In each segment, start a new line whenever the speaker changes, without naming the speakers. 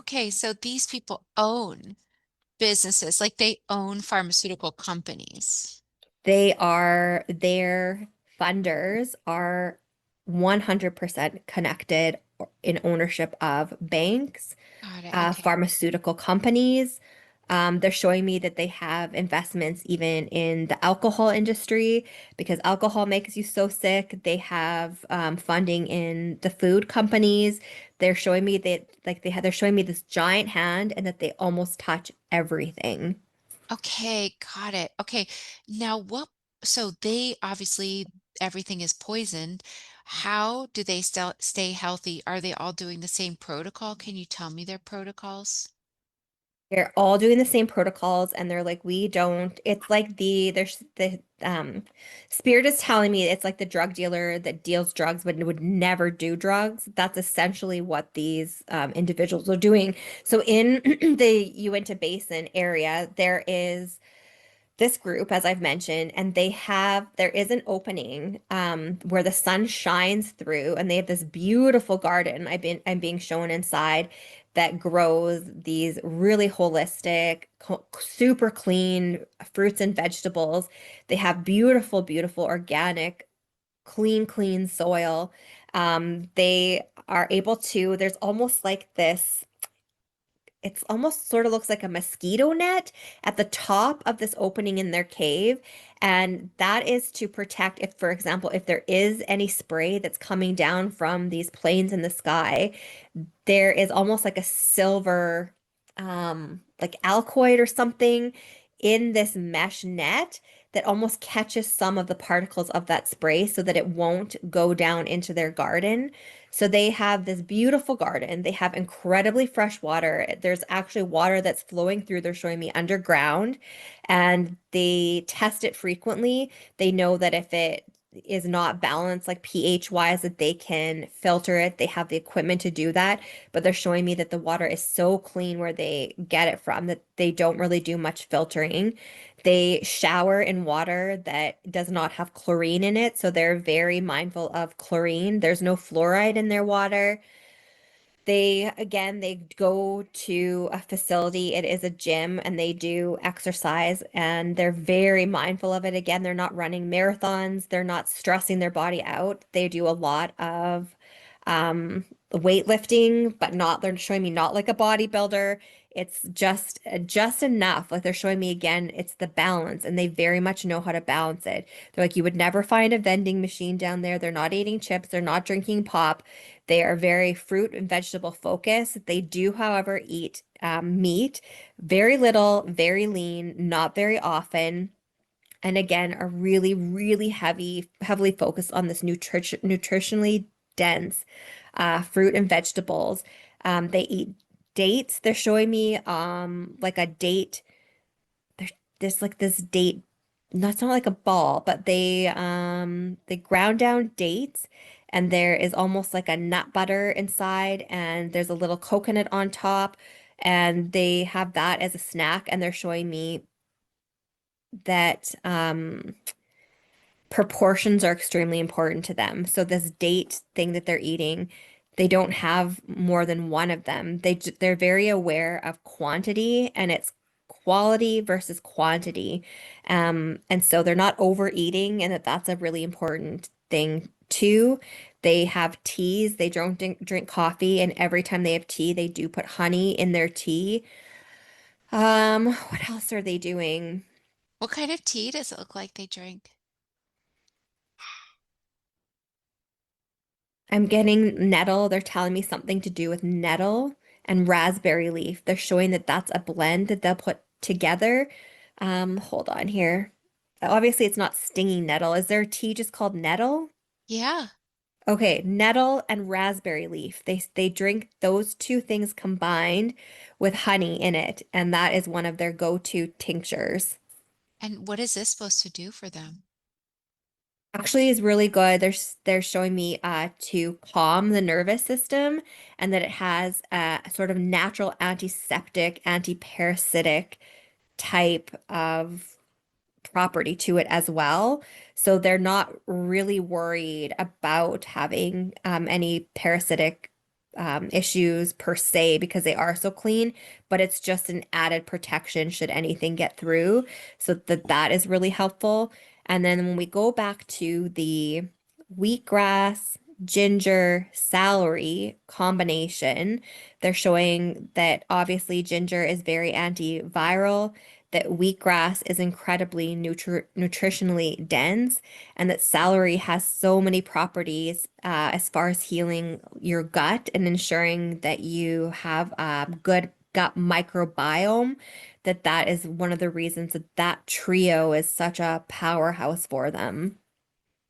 okay, so these people own businesses, like they own pharmaceutical companies.
Their funders are 100% connected in ownership of banks,
Got it. Okay.
pharmaceutical companies. They're showing me that they have investments even in the alcohol industry because alcohol makes you so sick. They have funding in the food companies. They're showing me that they're showing me this giant hand and that they almost touch everything.
Okay, got it. Okay. Now so they obviously everything is poisoned. How do they still stay healthy? Are they all doing the same protocol? Can you tell me their protocols?
They're all doing the same protocols and they're like, we don't, it's like there's the spirit is telling me it's like the drug dealer that deals drugs but would never do drugs. That's essentially what these individuals are doing. So in the Uinta Basin area, there is this group, as I've mentioned, and there is an opening where the sun shines through, and they have this beautiful garden. I'm being shown inside that grows these really holistic, super clean fruits and vegetables. They have beautiful, beautiful organic, clean soil. They are able to, there's almost like this it's almost sort of looks like a mosquito net at the top of this opening in their cave. And that is to protect if, for example, if there is any spray that's coming down from these planes in the sky, there is almost like a silver, like alkoid or something in this mesh net that almost catches some of the particles of that spray so that it won't go down into their garden. So they have this beautiful garden. They have incredibly fresh water. There's actually water that's flowing through, they're showing me underground, and they test it frequently. They know that if it is not balanced, like pH wise, that they can filter it. They have the equipment to do that, but they're showing me that the water is so clean where they get it from that they don't really do much filtering. They shower in water that does not have chlorine in it, so they're very mindful of chlorine. There's no fluoride in their water. They go to a facility. It is a gym and they do exercise and they're very mindful of it. Again, they're not running marathons. They're not stressing their body out. They do a lot of weightlifting, but not, they're showing me not like a bodybuilder. It's just enough. Like they're showing me again, it's the balance and they very much know how to balance it. They're like, you would never find a vending machine down there. They're not eating chips. They're not drinking pop. They are very fruit and vegetable focused. They do, however, eat meat, very little, very lean, not very often. And again, are really, really heavily focused on this nutritionally dense fruit and vegetables. They eat dates. They're showing me like a date. There's like this date, that's not like a ball, but they ground down dates and there is almost like a nut butter inside and there's a little coconut on top and they have that as a snack and they're showing me that proportions are extremely important to them. So this date thing that they're eating, they don't have more than one of them. They're very aware of quantity and it's quality versus quantity. And so they're not overeating and that's a really important thing too. They have teas. They don't drink coffee, and every time they have tea, they do put honey in their tea. What else are they doing?
What kind of tea does it look like they drink?
I'm getting nettle. They're telling me something to do with nettle and raspberry leaf. They're showing that that's a blend that they'll put together. Hold on here. Obviously, it's not stinging nettle. Is there a tea just called nettle?
Yeah.
Okay, nettle and raspberry leaf. They drink those two things combined with honey in it, and that is one of their go-to tinctures.
And what is this supposed to do for them?
Actually is really good. They're showing me to calm the nervous system and that it has a sort of natural antiseptic, antiparasitic type of property to it as well. So they're not really worried about having any parasitic issues per se because they are so clean, but it's just an added protection should anything get through. So that is really helpful. And then when we go back to the wheatgrass, ginger, celery combination, they're showing that obviously ginger is very antiviral, that wheatgrass is incredibly nutritionally dense, and that celery has so many properties as far as healing your gut and ensuring that you have a good gut microbiome, that is one of the reasons that that trio is such a powerhouse for them.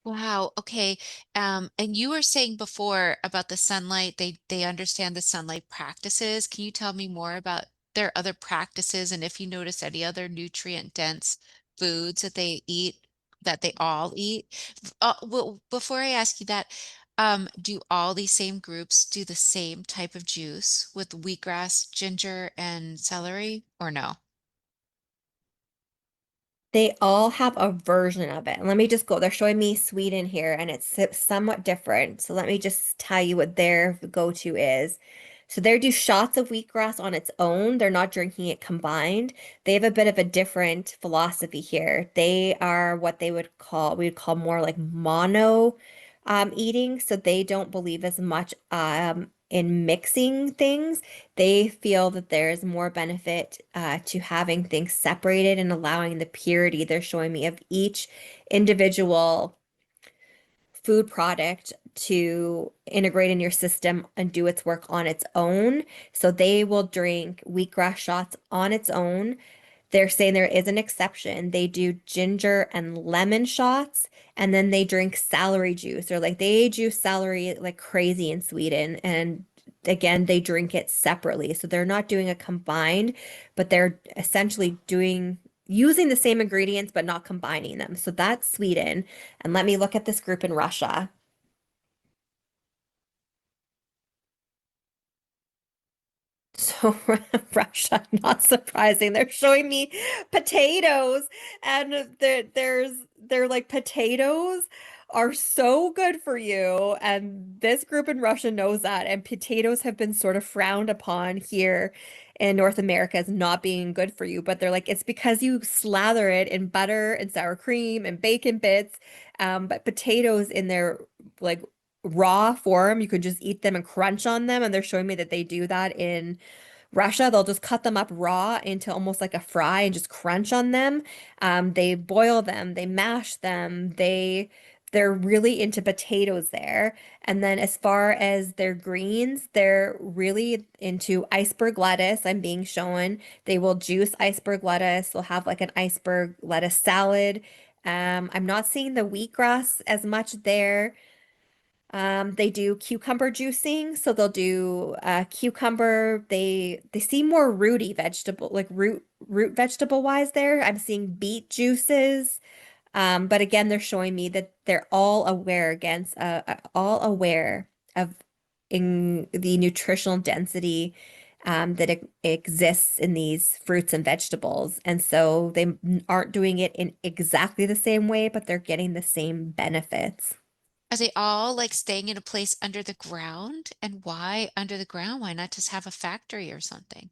Wow. Okay. And you were saying before about the sunlight, they understand the sunlight practices. Can you tell me more about their other practices and if you notice any other nutrient dense foods that they eat, that they all eat? Well, before I ask you that, do all these same groups do the same type of juice with wheatgrass, ginger, and celery, or no?
They all have a version of it. Let me just go. They're showing me Sweden here, and it's somewhat different. So let me just tell you what their go-to is. So they do shots of wheatgrass on its own. They're not drinking it combined. They have a bit of a different philosophy here. They are what we would call more like mono eating. So they don't believe as much in mixing things. They feel that there is more benefit to having things separated and allowing the purity they're showing me of each individual food product to integrate in your system and do its work on its own. So they will drink wheatgrass shots on its own. They're saying there is an exception. They do ginger and lemon shots, and then they drink celery juice, or like they juice celery like crazy in Sweden. And again, they drink it separately. So they're not doing a combined, but they're essentially doing using the same ingredients but not combining them. So that's Sweden. And let me look at this group in Russia. So Russia, not surprising. They're showing me potatoes, and they're like potatoes are so good for you, and this group in Russia knows that. And potatoes have been sort of frowned upon here in North America as not being good for you, but they're like it's because you slather it in butter and sour cream and bacon bits. But potatoes in their like raw form, you can just eat them and crunch on them, and they're showing me that they do that in Russia. They'll just cut them up raw into almost like a fry and just crunch on them. They boil them, they mash them, they're really into potatoes there. And then as far as their greens, they're really into iceberg lettuce. I'm being shown. They will juice iceberg lettuce. They'll have like an iceberg lettuce salad. I'm not seeing the wheatgrass as much there. They do cucumber juicing, so they'll do cucumber. They seem more rooty vegetable, like root vegetable wise there. I'm seeing beet juices. But again, they're showing me that they're all aware of in the nutritional density that exists in these fruits and vegetables. And so they aren't doing it in exactly the same way, but they're getting the same benefits.
Are they all like staying in a place under the ground? And why under the ground? Why not just have a factory or something?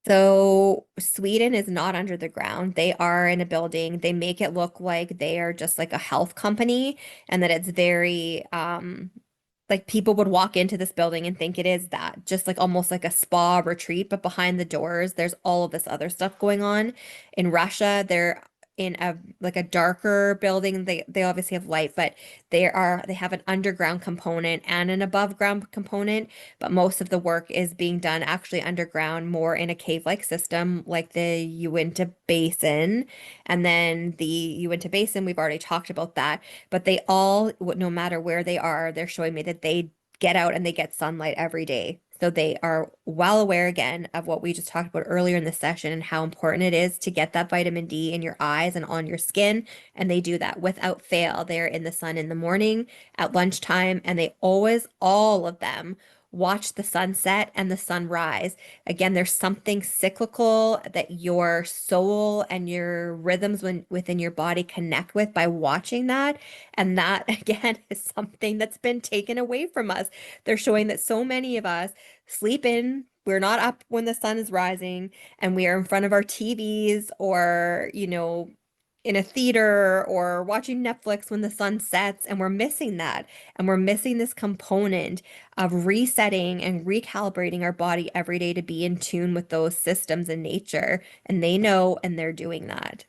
So Sweden is not under the ground. They are in a building. They make it look like they are just like a health company and that it's very like people would walk into this building and think it is that, just like almost like a spa retreat, but behind the doors, there's all of this other stuff going on. In Russia, they're in a like a darker building. They obviously have light, but they have an underground component and an above ground component, but most of the work is being done actually underground, more in a cave-like system, like the Uinta Basin. And then the Uinta Basin, we've already talked about that, but they all, no matter where they are, they're showing me that they get out and they get sunlight every day. So they are well aware again of what we just talked about earlier in the session and how important it is to get that vitamin D in your eyes and on your skin. And they do that without fail. They're in the sun in the morning, at lunchtime, and they always, all of them, watch the sunset and the sunrise. Again, there's something cyclical that your soul and your rhythms within your body connect with by watching that. And that, again, is something that's been taken away from us. They're showing that so many of us sleep in. We're not up when the sun is rising, and we are in front of our TVs or, in a theater or watching Netflix when the sun sets, and we're missing that. And we're missing this component of resetting and recalibrating our body every day to be in tune with those systems in nature. And they know, and they're doing that.